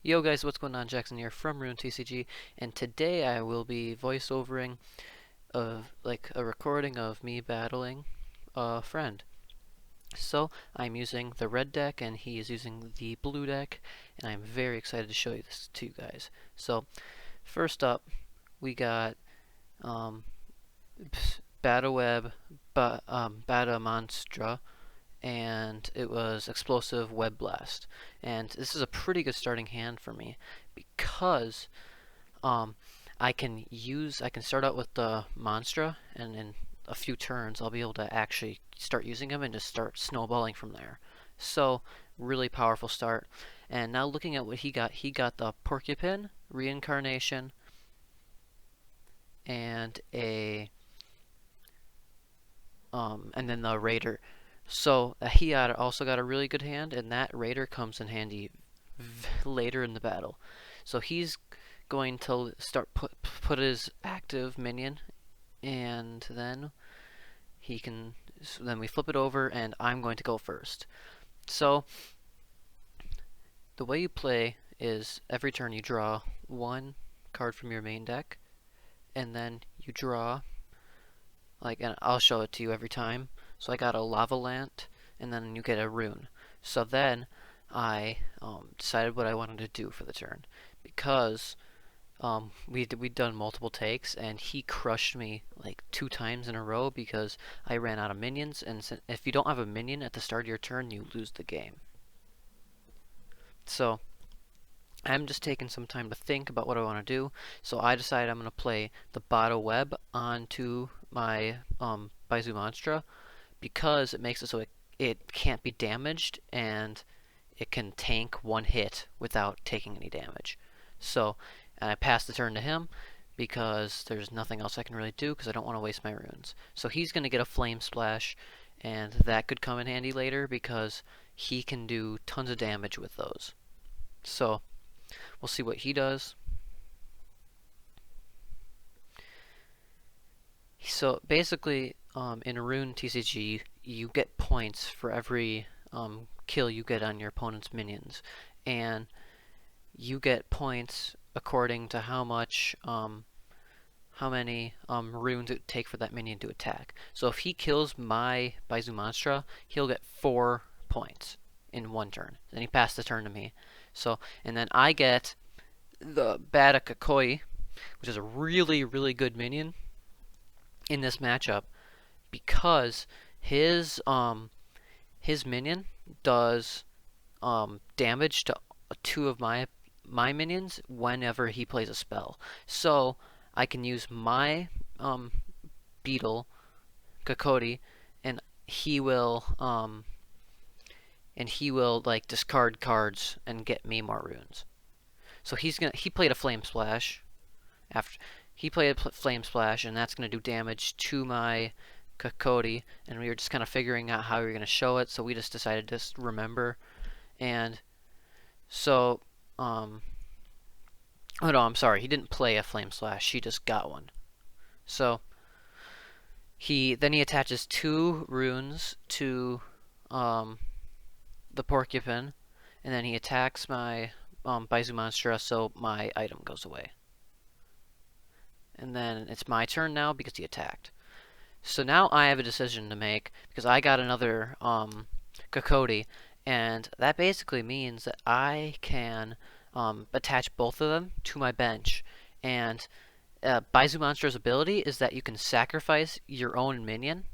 Yo guys, what's going on? Jackson here from Rune TCG, and today I will be voiceovering like a recording of me battling a friend. So I'm using the red deck and he is using the blue deck, and I'm very excited to show you this to you guys. So first up, we got um, Bataweb, Bata Monstra, and it was Explosive Web Blast. And this is a pretty good starting hand for me because um, I can start out with the Monstra, and in a few turns I'll be able to actually start using them and just start snowballing from there. So really powerful start. And now looking at what he got the Porcupine, Reincarnation, and and then the Raider. So he also got a really good hand, and that Raider comes in handy later in the battle. So he's going to start put his active minion, and then then we flip it over, and I'm going to go first. So the way you play is every turn you draw one card from your main deck, and then you draw, and I'll show it to you every time. So I got a Lavalant, and then you get a rune. So then I decided what I wanted to do for the turn, because we'd done multiple takes, and he crushed me like 2 times in a row because I ran out of minions, and if you don't have a minion at the start of your turn, you lose the game. So I'm just taking some time to think about what I want to do. So I decided I'm going to play the Bata Web onto my Baizu Monstra, because it makes it so it can't be damaged, and it can tank one hit without taking any damage. So I pass the turn to him because there's nothing else I can really do, because I don't want to waste my runes. So he's going to get a Flame Splash, and that could come in handy later because he can do tons of damage with those. So we'll see what he does. So basically, in Rune TCG, you get points for every kill you get on your opponent's minions, and you get points according to how many runes it take for that minion to attack. So if he kills my Baizu Monstra, he'll get 4 points in 1 turn. Then he passed the turn to me. So, and then I get the Bata Kakoi, which is a really, really good minion in this matchup, because his minion does damage to 2 of my minions whenever he plays a spell. So I can use my Beetle Kakoti, and he will like discard cards and get me more runes. So he played a Flame Splash. After he played a Flame Splash, and that's going to do damage to my Kakoti, and we were just kind of figuring out how we were going to show it, so we just decided to just remember. And so oh no, I'm sorry, he didn't play a Flame Slash, he just got one. So he attaches 2 runes to the Porcupine, and then he attacks my Baizu Monstra, so my item goes away. And then it's my turn now because he attacked. So now I have a decision to make, because I got another Kakoti, and that basically means that I can attach both of them to my bench. And Baizu Monstra's ability is that you can sacrifice your own minion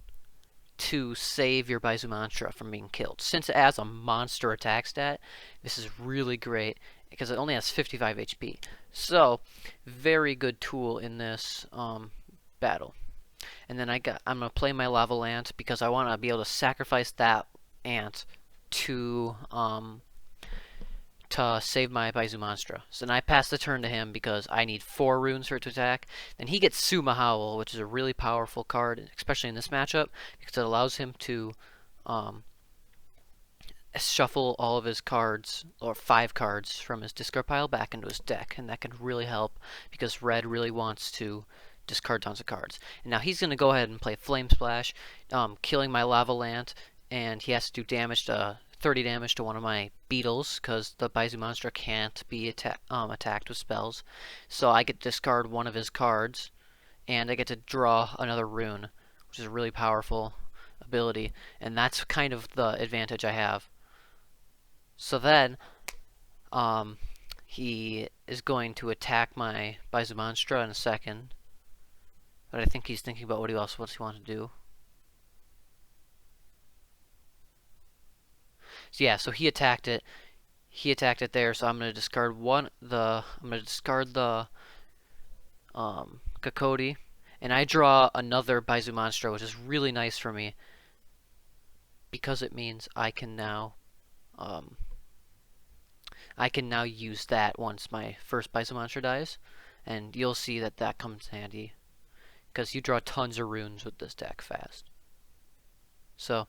to save your Baizu Monstra from being killed. Since it has a monster attack stat, this is really great because it only has 55 HP. So, very good tool in this battle. And then I'm gonna play my Lavalant because I want to be able to sacrifice that ant to save my Baizu Monstra. So then I pass the turn to him because I need 4 runes for it to attack. Then he gets Suma Howl, which is a really powerful card, especially in this matchup, because it allows him to shuffle all of his cards, or 5 cards, from his discard pile back into his deck, and that can really help because red really wants to discard tons of cards. And now he's going to go ahead and play Flame Splash, killing my Lavalant, and he has to do damage to 30 damage to one of my beetles because the Baizu monster can't be attacked with spells. So I get to discard one of his cards, and I get to draw another rune, which is a really powerful ability, and that's kind of the advantage I have. So then, he is going to attack my Baizu Monstra in a second, but I think he's thinking about what he wants to do. So yeah, so he attacked it. He attacked it there, so I'm gonna discard the Kokodi, and I draw another Baizu Monstra, which is really nice for me because it means I can now use that once my first Baizu Monstra dies, and you'll see that that comes handy because you draw tons of runes with this deck fast. So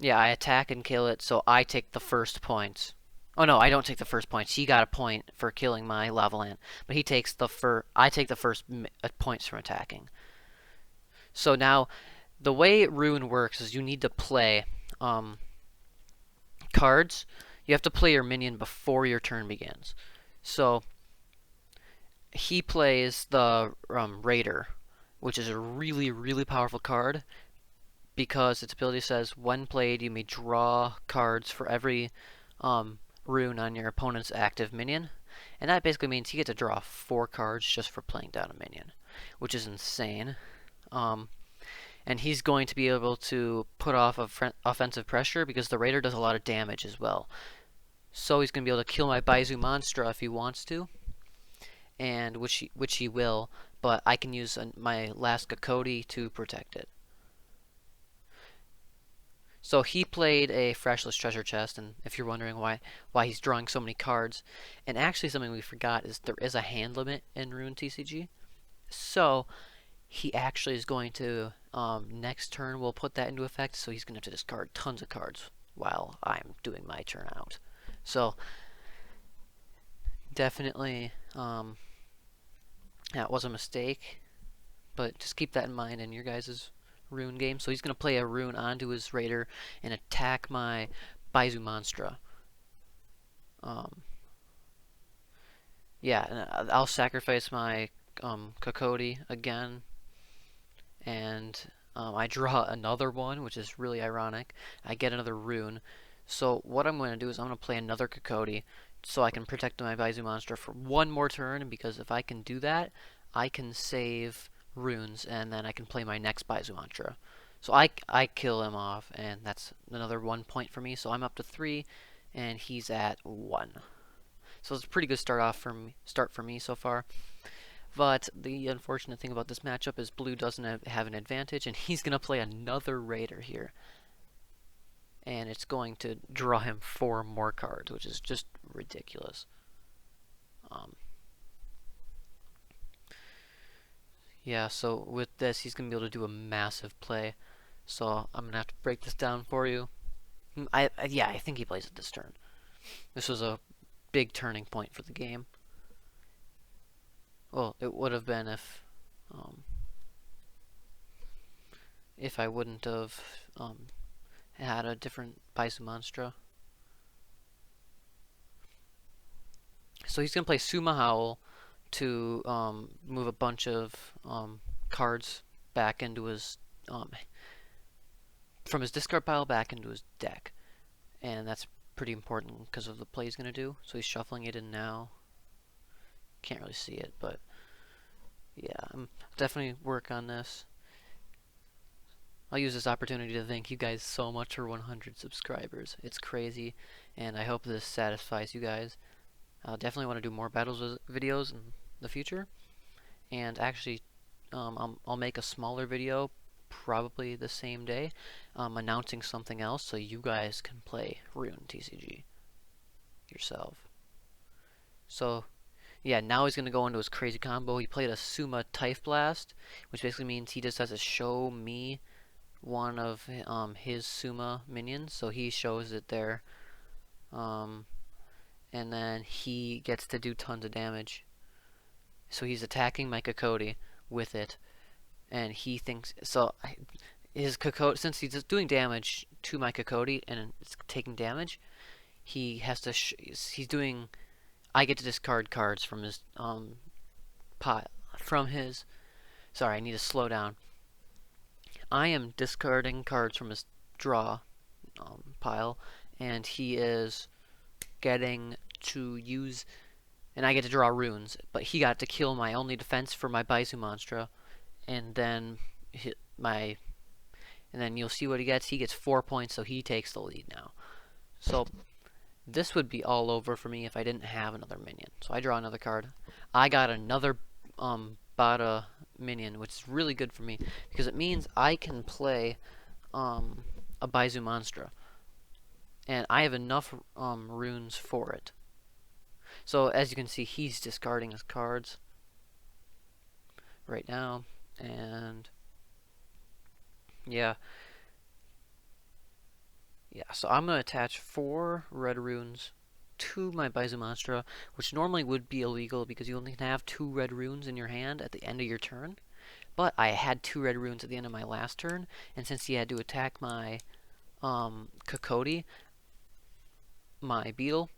yeah, I attack and kill it, so I take the first points. Oh no, I don't take the first points. He got a point for killing my Lavaland, but he takes I take the first points from attacking. So now, the way Rune works is you need to play cards. You have to play your minion before your turn begins. So he plays the Raider, which is a really, really powerful card, because its ability says, when played, you may draw cards for every rune on your opponent's active minion. And that basically means you get to draw 4 cards just for playing down a minion, which is insane. And he's going to be able to put off offensive pressure because the Raider does a lot of damage as well. So he's going to be able to kill my Baizu Monstra if he wants to, and which he will, but I can use my last Kokodi to protect it. So he played a Freshless Treasure Chest, and if you're wondering why he's drawing so many cards, and actually something we forgot is there is a hand limit in Rune TCG. So he actually is going to, next turn we'll put that into effect, so he's going to have to discard tons of cards while I'm doing my turn out. So definitely, that was a mistake, but just keep that in mind in your guys' Rune game. So he's going to play a rune onto his Raider and attack my Baizu Monstra. Yeah, and I'll sacrifice my Kokodi again, and I draw another one, which is really ironic. I get another rune. So what I'm going to do is I'm going to play another Kokodi so I can protect my Baizu Monstra for one more turn, because if I can do that, I can save runes, and then I can play my next Baizu Monstra. So I kill him off, and that's another 1 point for me. So I'm up to 3, and he's at 1. So it's a pretty good start for me so far. But the unfortunate thing about this matchup is blue doesn't have an advantage, and he's going to play another Raider here. And it's going to draw him 4 more cards, which is just ridiculous. Yeah, so with this, he's going to be able to do a massive play. So I'm going to have to break this down for you. Yeah, I think he plays it this turn. This was a big turning point for the game. Well, it would have been if I wouldn't have had a different Baizu Monstra. So he's going to play Suma Howl to move a bunch of cards back into his from his discard pile back into his deck, and that's pretty important because of the play he's going to do. So he's shuffling it in now. Can't really see it, but yeah, I'm definitely work on this. I'll use this opportunity to thank you guys so much for 100 subscribers. It's crazy, and I hope this satisfies you guys. I'll definitely want to do more battles videos in the future, and actually I'll make a smaller video probably the same day announcing something else so you guys can play Rune TCG yourself. So yeah, now he's going to go into his crazy combo. He played a Suma Typhblast, which basically means he just has to show me one of his Suma minions, so he shows it there. And then he gets to do tons of damage. So he's attacking my Kokodi with it, and he thinks, so his Kokodi, since he's doing damage to my Kokodi and it's taking damage, he has to. He's doing. I get to discard cards from his pile. From his. Sorry, I need to slow down. I am discarding cards from his draw pile, and he is getting to use. And I get to draw runes, but he got to kill my only defense for my Baizu Monstra, and then hit my. And then you'll see what he gets. He gets 4 points, so he takes the lead now. So this would be all over for me if I didn't have another minion. So I draw another card. I got another Bada minion, which is really good for me because it means I can play a Baizu Monstra, and I have enough runes for it. So as you can see, he's discarding his cards right now, and yeah. So I'm going to attach 4 red runes to my Baizu Monstra, which normally would be illegal because you only can have 2 red runes in your hand at the end of your turn. But I had 2 red runes at the end of my last turn, and since he had to attack my Kokodi, my beetle,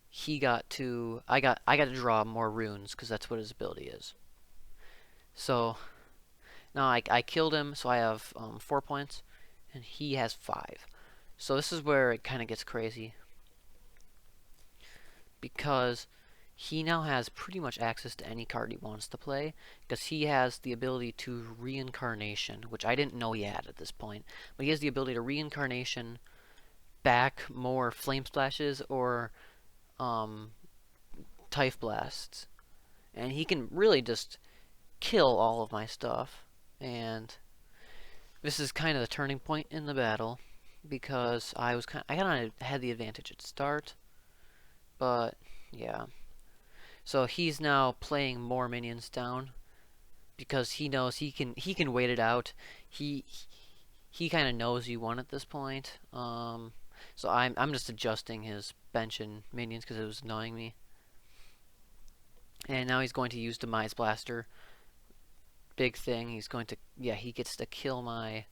he got to I got to draw more runes because that's what his ability is. So now I killed him, so I have 4 points, and he has 5. So this is where it kind of gets crazy, because he now has pretty much access to any card he wants to play, because he has the ability to reincarnation, which I didn't know he had at this point, but he has the ability to reincarnation back more flame splashes or Typh blasts, and he can really just kill all of my stuff. And this is kind of the turning point in the battle, because I kind of had the advantage at start, but yeah. So he's now playing more minions down because he knows he can wait it out. He kind of knows you won at this point. So I'm just adjusting his bench and minions because it was annoying me. And now he's going to use Demise Blaster. Big thing. He's going to he gets to kill my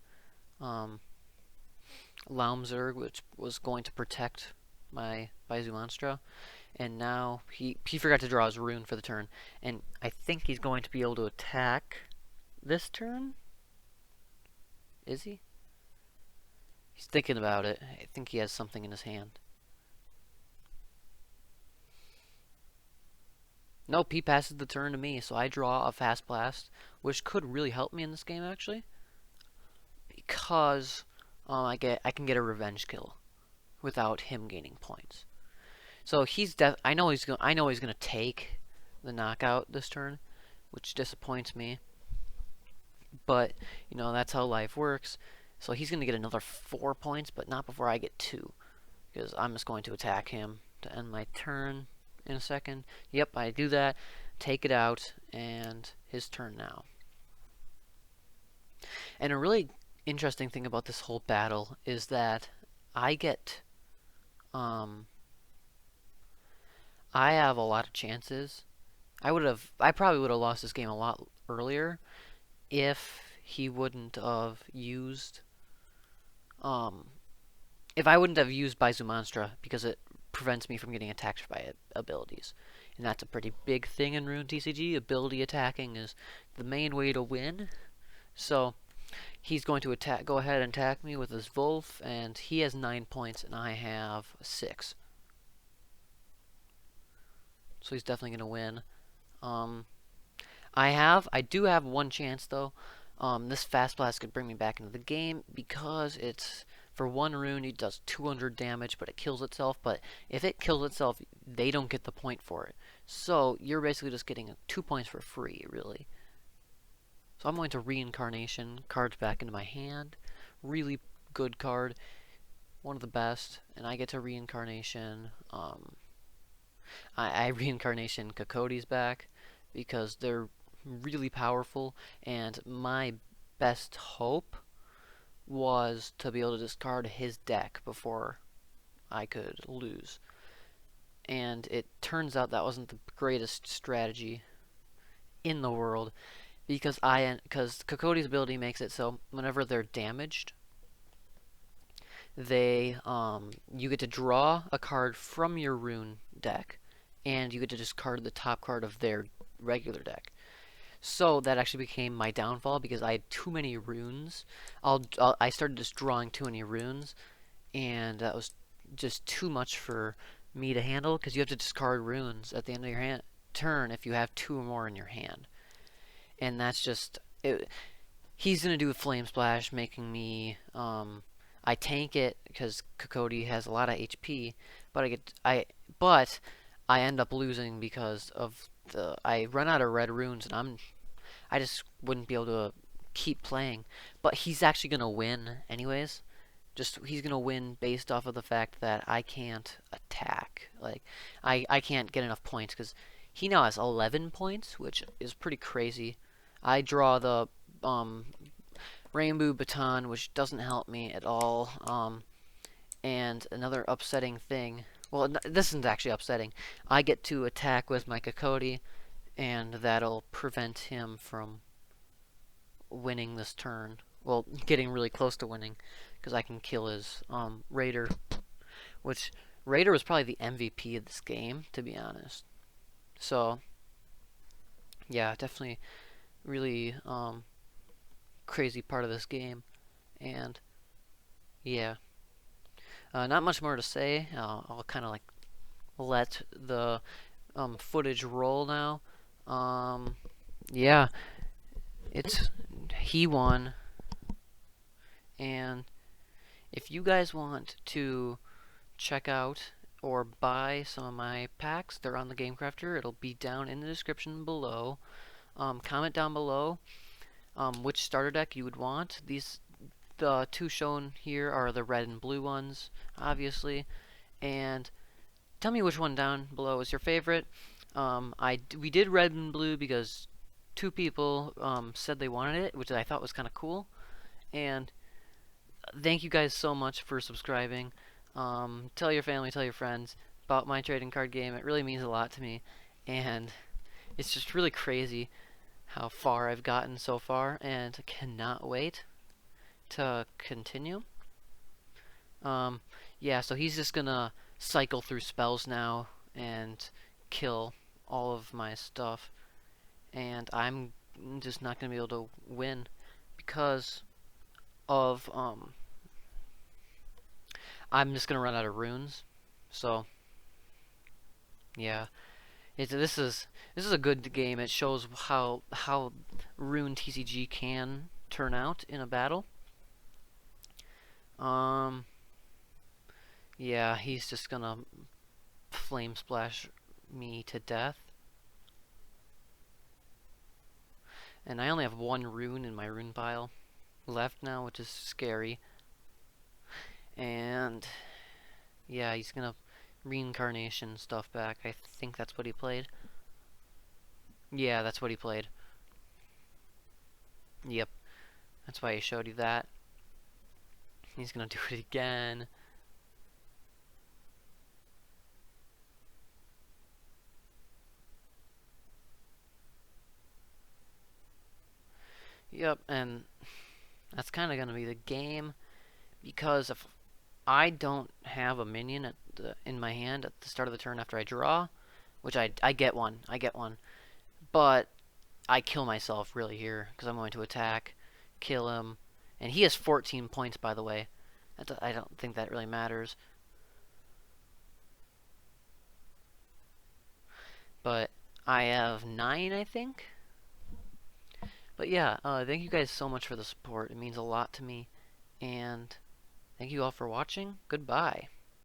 Laumzerg, which was going to protect my Baizu Monstra. And now he forgot to draw his rune for the turn. And I think he's going to be able to attack this turn? Is he? He's thinking about it. I think he has something in his hand. Nope, he passes the turn to me, so I draw a Fast Blast, which could really help me in this game, actually. Because I can get a revenge kill without him gaining points. So I know he's gonna take the knockout this turn, which disappoints me. But you know, that's how life works. So he's gonna get another 4 points, but not before I get 2, because I'm just going to attack him to end my turn in a second. Yep, I do that. Take it out, and his turn now. And a really interesting thing about this whole battle is that I get I have a lot of chances. I probably would have lost this game a lot earlier if he wouldn't have used if I wouldn't have used Baizu Monstra, because it prevents me from getting attacked by abilities. And that's a pretty big thing in Rune TCG. Ability attacking is the main way to win. So he's going to go ahead and attack me with his Wolf, and he has 9 points and I have 6. So he's definitely going to win. I do have 1 chance though. This Fast Blast could bring me back into the game because it's for 1 rune, it does 200 damage, but it kills itself. But if it kills itself, they don't get the point for it. So you're basically just getting 2 points for free, really. So I'm going to Reincarnation cards back into my hand. Really good card, one of the best, and I get to Reincarnation. I Reincarnation Kokodi's back because they're really powerful, and my best hope was to be able to discard his deck before I could lose. And it turns out that wasn't the greatest strategy in the world, because Kokodi's ability makes it so whenever they're damaged, they you get to draw a card from your rune deck, and you get to discard the top card of their regular deck. So that actually became my downfall because I had too many runes. I started just drawing too many runes, and that was just too much for me to handle because you have to discard runes at the end of your turn if you have two or more in your hand, and that's just it. He's gonna do a flame splash, making me I tank it because Kokodi has a lot of HP, but but I end up losing because of I run out of red runes, and I just wouldn't be able to keep playing. But he's actually gonna win anyways. Just he's gonna win based off of the fact that I can't attack. Like I can't get enough points because he now has 11 points, which is pretty crazy. I draw the um, Rainbow Baton, which doesn't help me at all. And another upsetting thing. Well, this isn't actually upsetting. I get to attack with my Kokodi, and that'll prevent him from winning this turn. Well, getting really close to winning, because I can kill his Raider, which Raider was probably the MVP of this game, to be honest. So, yeah, definitely really crazy part of this game, and yeah, not much more to say. I'll kind of like let the footage roll now. Yeah, he won, and if you guys want to check out or buy some of my packs, they're on the GameCrafter. It'll be down in the description below. Comment down below which starter deck you would want. The two shown here are the red and blue ones, obviously, and tell me which one down below is your favorite. We did red and blue because two people said they wanted it, which I thought was kind of cool. And thank you guys so much for subscribing. Tell your family, tell your friends about my trading card game. It really means a lot to me, and it's just really crazy how far I've gotten so far, and cannot wait to continue. Yeah, so he's just gonna cycle through spells now and kill all of my stuff, and I'm just not gonna be able to win because of I'm just gonna run out of runes. So yeah, this is a good game. It shows how rune TCG can turn out in a battle. Yeah, he's just gonna flame splash me to death. And I only have one rune in my rune pile left now, which is scary. And yeah, he's gonna reincarnation stuff back. I think that's what he played. Yeah, that's what he played. Yep, that's why he showed you that. He's gonna do it again. Yep, and that's kind of gonna be the game because if I don't have a minion in my hand at the start of the turn after I draw, which I get one, but I kill myself really here because I'm going to attack, kill him, and he has 14 points, by the way. I don't think that really matters. But I have 9, I think. But yeah, thank you guys so much for the support. It means a lot to me. And thank you all for watching. Goodbye.